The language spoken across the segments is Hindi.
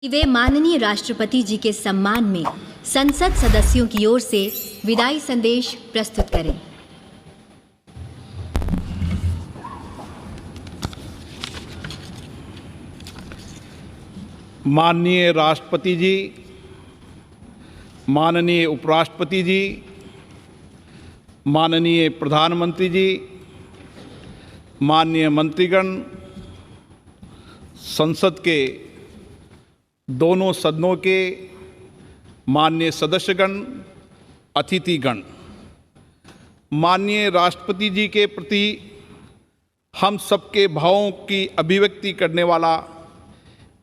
वे माननीय राष्ट्रपति जी के सम्मान में संसद सदस्यों की ओर से विदाई संदेश प्रस्तुत करें। माननीय राष्ट्रपति जी, माननीय उपराष्ट्रपति जी, माननीय प्रधानमंत्री जी, माननीय मंत्रीगण, संसद के दोनों सदनों के माननीय सदस्यगण, अतिथिगण, माननीय राष्ट्रपति जी के प्रति हम सबके भावों की अभिव्यक्ति करने वाला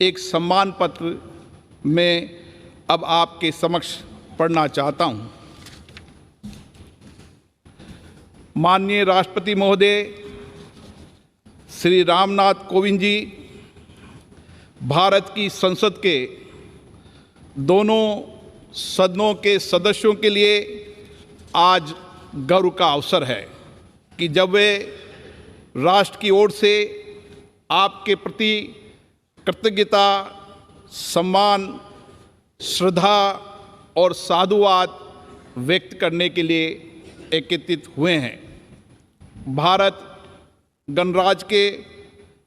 एक सम्मान पत्र मैं अब आपके समक्ष पढ़ना चाहता हूं। माननीय राष्ट्रपति महोदय श्री रामनाथ कोविंद जी, भारत की संसद के दोनों सदनों के सदस्यों के लिए आज गर्व का अवसर है कि जब वे राष्ट्र की ओर से आपके प्रति कृतज्ञता, सम्मान, श्रद्धा और साधुवाद व्यक्त करने के लिए एकत्रित हुए हैं। भारत गणराज्य के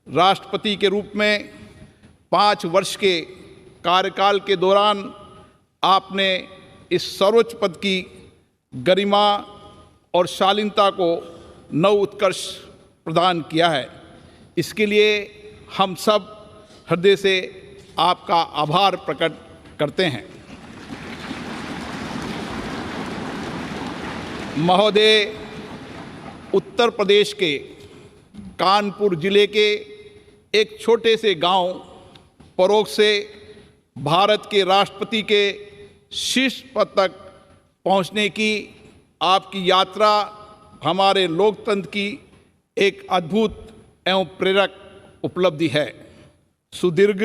राष्ट्रपति के रूप में 5 वर्ष के कार्यकाल के दौरान आपने इस सर्वोच्च पद की गरिमा और शालीनता को नव उत्कर्ष प्रदान किया है। इसके लिए हम सब हृदय से आपका आभार प्रकट करते हैं। महोदय, उत्तर प्रदेश के कानपुर जिले के एक छोटे से गांव परोग से भारत के राष्ट्रपति के शीर्ष पद तक पहुंचने की आपकी यात्रा हमारे लोकतंत्र की एक अद्भुत एवं प्रेरक उपलब्धि है। सुदीर्घ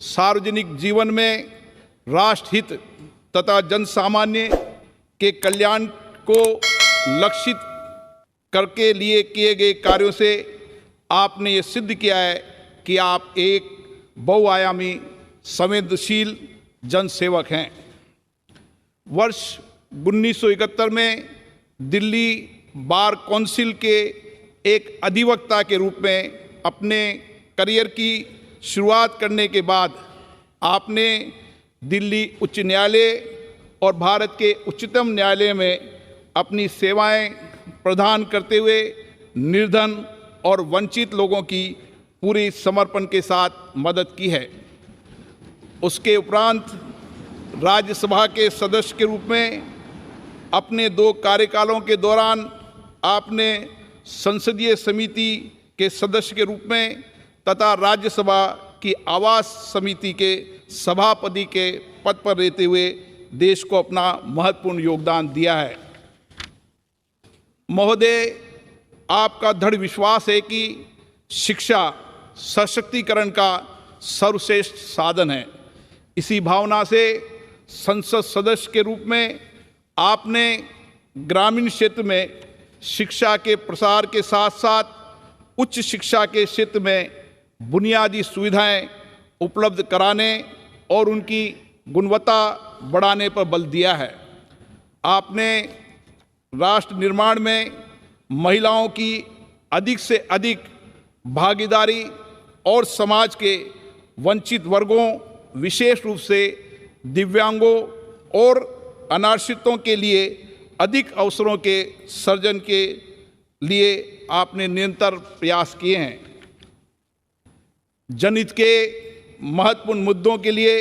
सार्वजनिक जीवन में राष्ट्रहित तथा जनसामान्य के कल्याण को लक्षित करके लिए किए गए कार्यों से आपने ये सिद्ध किया है कि आप एक बहुआयामी संवेदनशील जनसेवक हैं। वर्ष 1971 में दिल्ली बार काउंसिल के एक अधिवक्ता के रूप में अपने करियर की शुरुआत करने के बाद आपने दिल्ली उच्च न्यायालय और भारत के उच्चतम न्यायालय में अपनी सेवाएं प्रदान करते हुए निर्धन और वंचित लोगों की पूरी समर्पण के साथ मदद की है। उसके उपरांत राज्यसभा के सदस्य के रूप में अपने 2 कार्यकालों के दौरान आपने संसदीय समिति के सदस्य के रूप में तथा राज्यसभा की आवास समिति के सभापति के पद पर रहते हुए देश को अपना महत्वपूर्ण योगदान दिया है। महोदय, आपका दृढ़ विश्वास है कि शिक्षा सशक्तिकरण का सर्वश्रेष्ठ साधन है। इसी भावना से संसद सदस्य के रूप में आपने ग्रामीण क्षेत्र में शिक्षा के प्रसार के साथ साथ उच्च शिक्षा के क्षेत्र में बुनियादी सुविधाएं उपलब्ध कराने और उनकी गुणवत्ता बढ़ाने पर बल दिया है। आपने राष्ट्र निर्माण में महिलाओं की अधिक से अधिक भागीदारी और समाज के वंचित वर्गों, विशेष रूप से दिव्यांगों और अनाश्रितों के लिए अधिक अवसरों के सृजन के लिए आपने निरंतर प्रयास किए हैं। जनहित के महत्वपूर्ण मुद्दों के लिए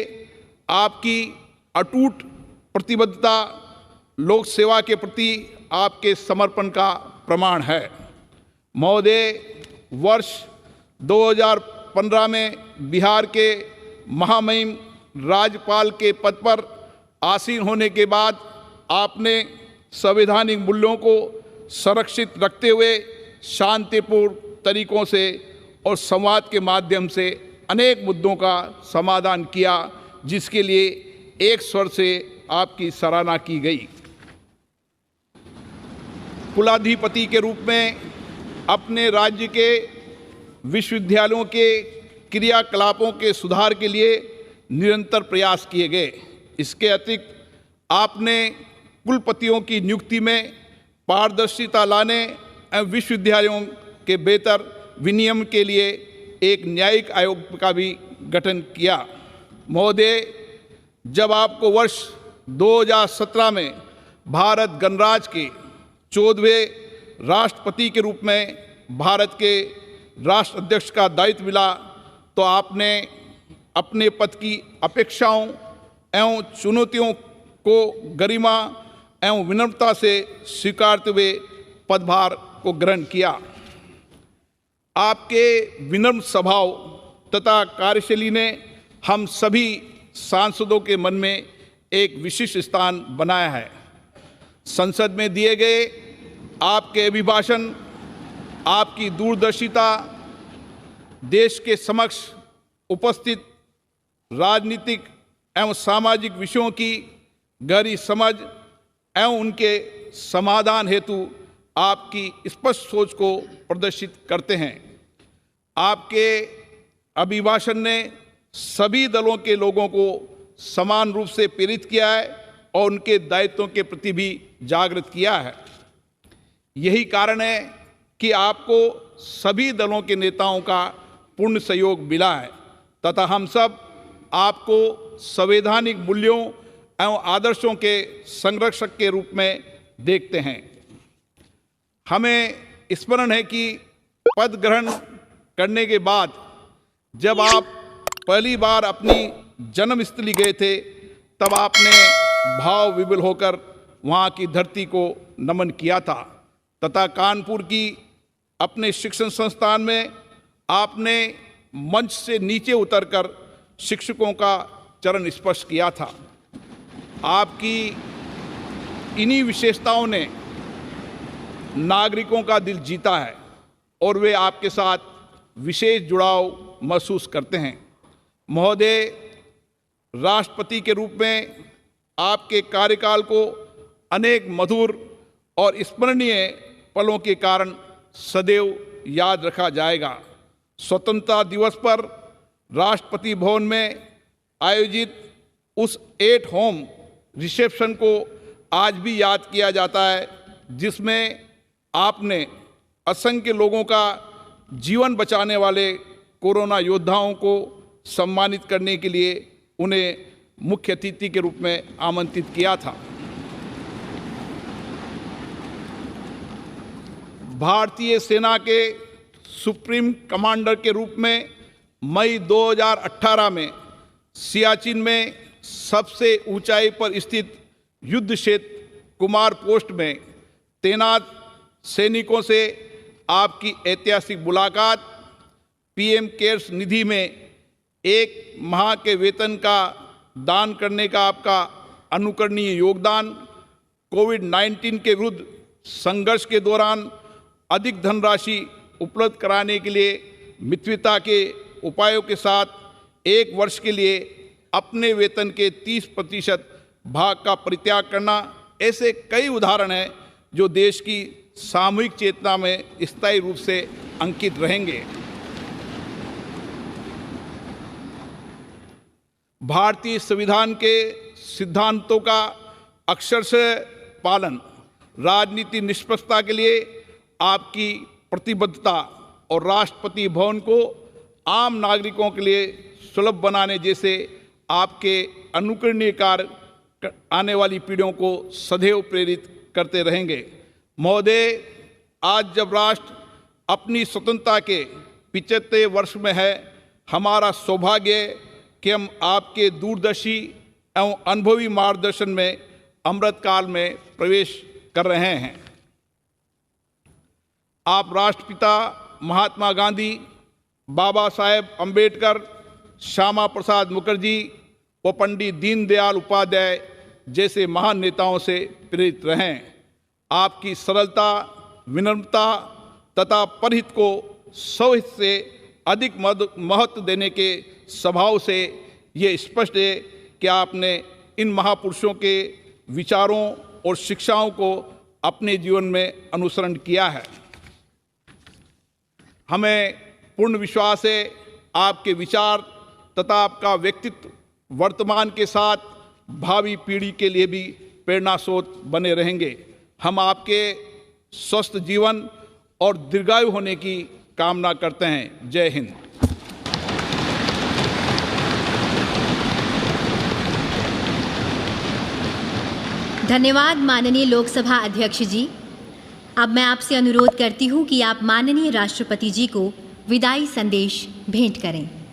आपकी अटूट प्रतिबद्धता लोक सेवा के प्रति आपके समर्पण का प्रमाण है। महोदय, वर्ष 2015 में बिहार के महामहिम राज्यपाल के पद पर आसीन होने के बाद आपने संवैधानिक मूल्यों को संरक्षित रखते हुए शांतिपूर्ण तरीकों से और संवाद के माध्यम से अनेक मुद्दों का समाधान किया, जिसके लिए एक स्वर से आपकी सराहना की गई। कुलाधिपति के रूप में अपने राज्य के विश्वविद्यालयों के क्रियाकलापों के सुधार के लिए निरंतर प्रयास किए गए। इसके अतिरिक्त आपने कुलपतियों की नियुक्ति में पारदर्शिता लाने एवं विश्वविद्यालयों के बेहतर विनियमन के लिए एक न्यायिक आयोग का भी गठन किया। महोदय, जब आपको वर्ष 2017 में भारत गणराज्य के 14वें राष्ट्रपति के रूप में भारत के राष्ट्राध्यक्ष का दायित्व मिला, तो आपने अपने पद की अपेक्षाओं एवं चुनौतियों को गरिमा एवं विनम्रता से स्वीकारते हुए पदभार को ग्रहण किया। आपके विनम्र स्वभाव तथा कार्यशैली ने हम सभी सांसदों के मन में एक विशिष्ट स्थान बनाया है। संसद में दिए गए आपके अभिभाषण, आपकी दूरदर्शिता देश के समक्ष उपस्थित राजनीतिक एवं सामाजिक विषयों की गहरी समझ एवं उनके समाधान हेतु आपकी स्पष्ट सोच को प्रदर्शित करते हैं। आपके अभिभाषण ने सभी दलों के लोगों को समान रूप से प्रेरित किया है और उनके दायित्वों के प्रति भी जागृत किया है। यही कारण है कि आपको सभी दलों के नेताओं का पूर्ण सहयोग मिला है तथा हम सब आपको संवैधानिक मूल्यों एवं आदर्शों के संरक्षक के रूप में देखते हैं। हमें स्मरण है कि पद ग्रहण करने के बाद जब आप पहली बार अपनी जन्मस्थली गए थे, तब आपने भाव विभोर होकर वहाँ की धरती को नमन किया था तथा कानपुर की अपने शिक्षण संस्थान में आपने मंच से नीचे उतरकर शिक्षकों का चरण स्पर्श किया था। आपकी इन्हीं विशेषताओं ने नागरिकों का दिल जीता है और वे आपके साथ विशेष जुड़ाव महसूस करते हैं। महोदय, राष्ट्रपति के रूप में आपके कार्यकाल को अनेक मधुर और स्मरणीय पलों के कारण सदैव याद रखा जाएगा। स्वतंत्रता दिवस पर राष्ट्रपति भवन में आयोजित उस एट होम रिसेप्शन को आज भी याद किया जाता है, जिसमें आपने असंख्य लोगों का जीवन बचाने वाले कोरोना योद्धाओं को सम्मानित करने के लिए उन्हें मुख्य अतिथि के रूप में आमंत्रित किया था। भारतीय सेना के सुप्रीम कमांडर के रूप में मई 2018 में सियाचिन में सबसे ऊंचाई पर स्थित युद्ध क्षेत्र कुमार पोस्ट में तैनात सैनिकों से आपकी ऐतिहासिक मुलाकात, पीएम केयर्स निधि में 1 माह के वेतन का दान करने का आपका अनुकरणीय योगदान, कोविड-19 के विरुद्ध संघर्ष के दौरान अधिक धनराशि उपलब्ध कराने के लिए मितव्ययिता के उपायों के साथ 1 वर्ष के लिए अपने वेतन के 30% भाग का परित्याग करना, ऐसे कई उदाहरण हैं जो देश की सामूहिक चेतना में स्थायी रूप से अंकित रहेंगे। भारतीय संविधान के सिद्धांतों का अक्षरशः पालन, राजनीति निष्पक्षता के लिए आपकी प्रतिबद्धता और राष्ट्रपति भवन को आम नागरिकों के लिए सुलभ बनाने जैसे आपके अनुकरणीय कार्य आने वाली पीढ़ियों को सदैव प्रेरित करते रहेंगे। महोदय, आज जब राष्ट्र अपनी स्वतंत्रता के 75वें वर्ष में है, हमारा सौभाग्य है कि हम आपके दूरदर्शी एवं अनुभवी मार्गदर्शन में अमृतकाल में प्रवेश कर रहे हैं। आप राष्ट्रपिता महात्मा गांधी, बाबा साहेब अम्बेडकर, श्यामा प्रसाद मुखर्जी व पंडित दीनदयाल उपाध्याय जैसे महान नेताओं से प्रेरित रहें। आपकी सरलता, विनम्रता तथा परहित को स्वहित से अधिक महत्व देने के स्वभाव से ये स्पष्ट है कि आपने इन महापुरुषों के विचारों और शिक्षाओं को अपने जीवन में अनुसरण किया है। हमें पूर्ण विश्वास है आपके विचार तथा आपका व्यक्तित्व वर्तमान के साथ भावी पीढ़ी के लिए भी प्रेरणा स्रोत बने रहेंगे। हम आपके स्वस्थ जीवन और दीर्घायु होने की कामना करते हैं। जय हिंद। धन्यवाद माननीय लोकसभा अध्यक्ष जी। अब मैं आपसे अनुरोध करती हूं कि आप माननीय राष्ट्रपति जी को विदाई संदेश भेंट करें।